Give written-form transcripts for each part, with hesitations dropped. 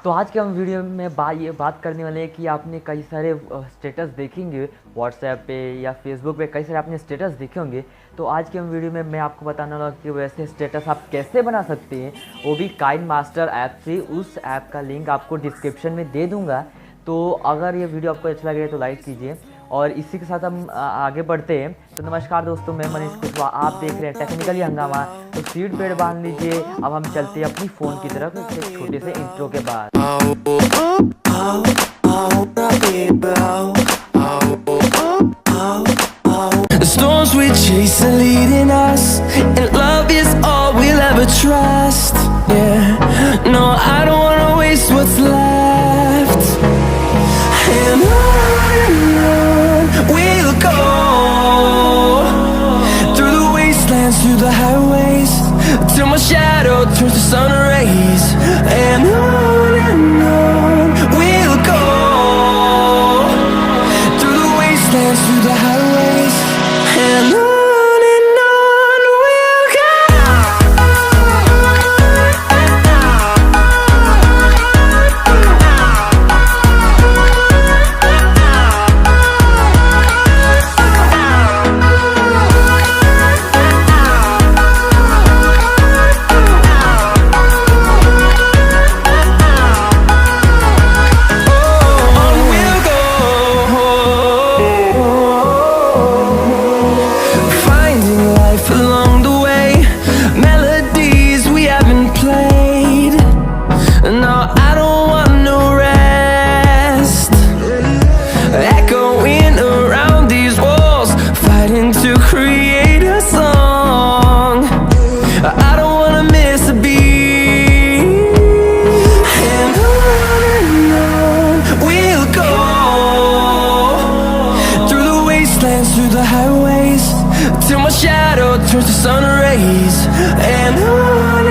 तो आज के हम वीडियो में ये बात करने वाले हैं कि आपने कई सारे स्टेटस देखेंगे व्हाट्सएप पे या फेसबुक पे, कई सारे आपने स्टेटस देखे होंगे। तो आज के हम वीडियो में मैं आपको बताने वाला कि वैसे स्टेटस आप कैसे बना सकते हैं, वो भी काइंड मास्टर ऐप से। उस ऐप का लिंक आपको डिस्क्रिप्शन में दे दूँगा। तो अगर ये वीडियो आपको अच्छा लगे तो लाइक कीजिए। और इसी के साथ हम आगे बढ़ते हैं। तो नमस्कार दोस्तों, मैं मनीष कुशवाहा, आप देख रहे हैं टेक्निकली हंगामा। तो सीट बेल्ट बांध लीजिए, अब हम चलते हैं अपनी फ़ोन की तरफ एक छोटे से इंट्रो के बाद। The storms we chase are leading us, and love is all we'll ever trust. Yeah, no, I don't wanna waste what's left. And on we'll go, through the wastelands, through the highways, till my shadow turns to sun rays. And on we'll go, through the wastelands, through the highways, and on we'll go. Through the highways, till my shadow turns to sun rays. And on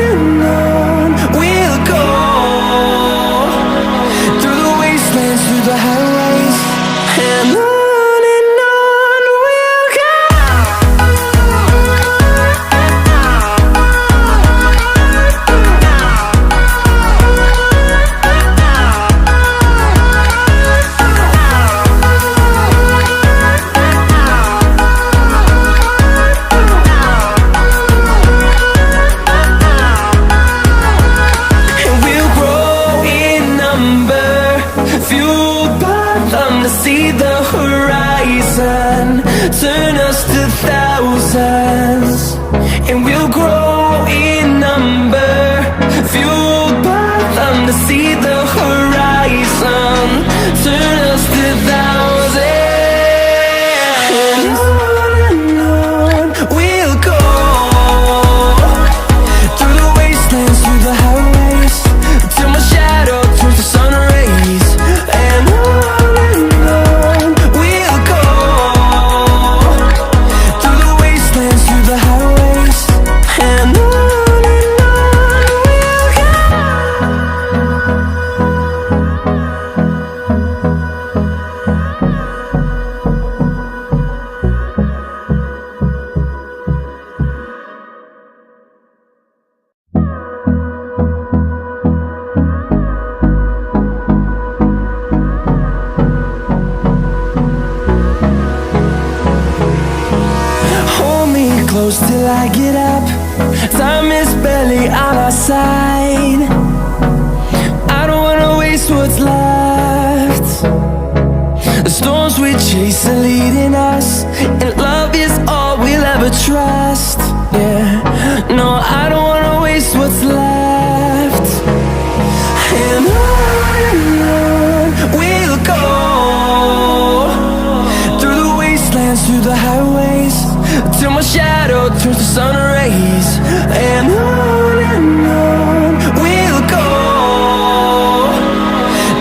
we'll go, through the wastelands, through the highways, and on we'll go. See the horizon, turn us to thousands, and we'll grow in number, fueled by them to see the horizon, turn us to thousands, and on we'll go, through the wastelands, through the highways, till my shadow turns to sun rays. And close till I get up, time is barely on our side. I don't wanna waste what's left. The storms we chase are leading us, and love is all we'll ever trust. Yeah, no, I don't wanna waste what's left. And on we'll go, through the wastelands, through the highways, till my shadow turns to sun rays. And on we'll go,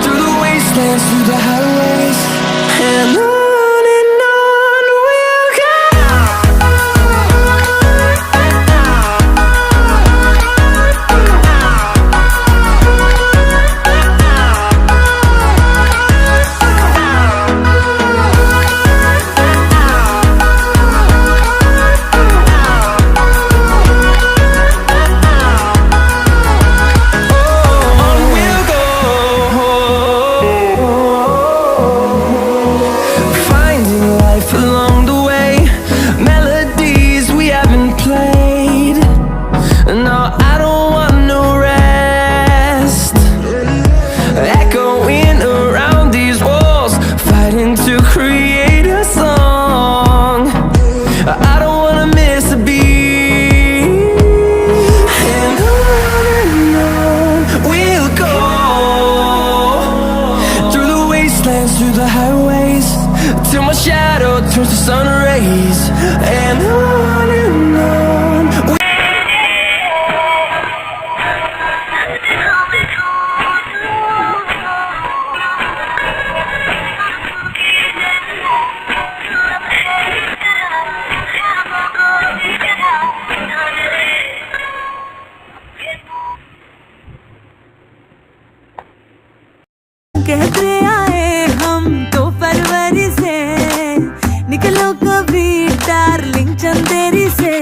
through the wastelands, through the highways, and on. through the highways till my shadow turns to sun rays, and on. कहते आए हम तो फरवरी से, निकलो कभी darling Chanderi से।